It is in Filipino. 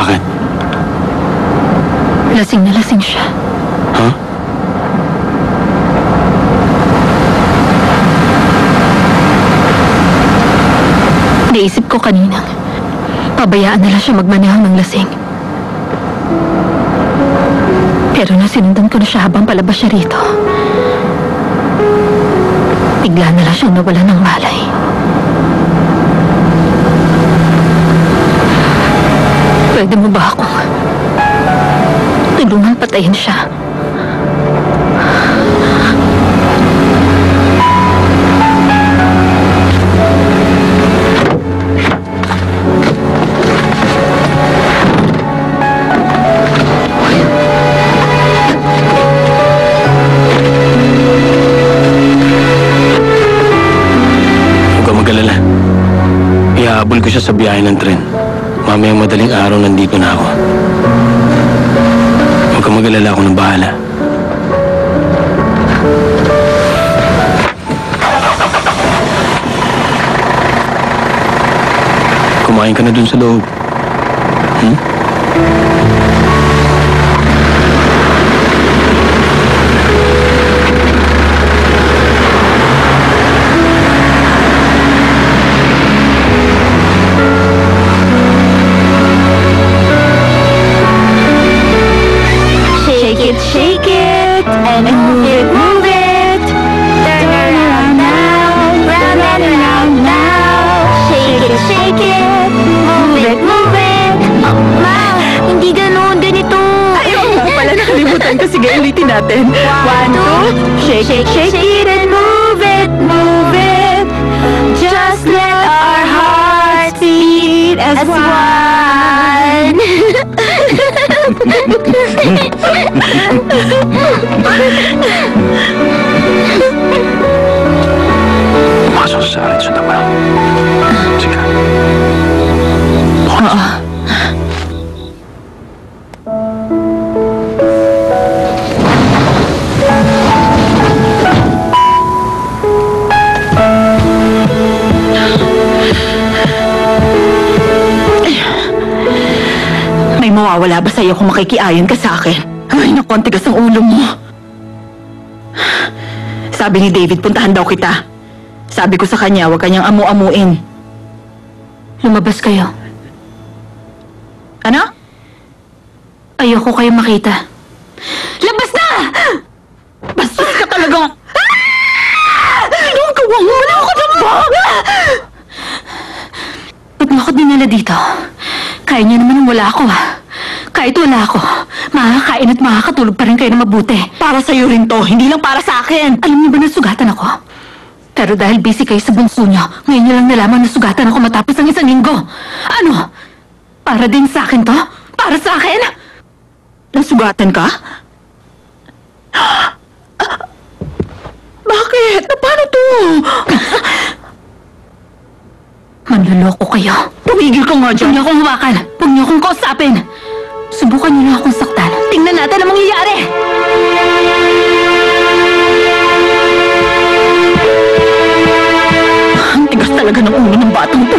Bakit? Lasing na lasing siya. Ha? Naisip ko kaninang pabayaan na lang siya magmaneho ng lasing. Pero nasinundan ko na siya habang palabas siya rito. Bigla na lang siyang nawala ng malay. Pwede mo ba akong tulungan patayin siya? Ihahabol ko siya sa biyahe ng tren. Mamayang madaling araw nandito na ako. Huwag kang mag-alala, ako nang bahala. Kumain ka na dun sa loob. Shake it, and move it. Turn around now, round and around now. Shake it, move it. Oh, Ma, hindi ganun, ganito. Ayaw mo pala, nakalimutan ko. Sige, ulitin natin. 1, 2, shake it and move it. Just let our hearts beat as one. Pumasok sa akin, suda ba? Sige. Oo. May mawawala ba sa'yo kung makikiayon ka sa akin? Ay, naku, ang tigas ang ulo mo. Sabi ni David, puntahan daw kita. Sabi ko sa kanya, huwag kanyang amu-amuin. Lumabas kayo. Ano? Ayoko kayo makita. Labas na! Bastos ka talaga! Ano ang gawa mo? Wala ako na ba? Ba't mo ako dinala dito? Kaya niyo naman wala ako, ha? Kahit wala ako, makakain at makakatulog pa rin kayo na mabuti. Para sa'yo rin to, hindi lang para sa akin. Alam niyo ba nasugatan ako? Pero dahil busy kayo sa bunso niyo, ngayon niyo lang nalaman nasugatan ako matapos ang 1 linggo. Ano? Para din sa akin to? Para sa akin? Nasugatan ka? Bakit? Paano to? Manloloko kayo. Tumigil ka nga Huwag dyan. niyo akong hawakan. Huwag niyo akong kausapin. Subukan niyo lang akong saktan. Tingnan natin ang mangyayari. Ang tigas talaga ng ulo ng batang to.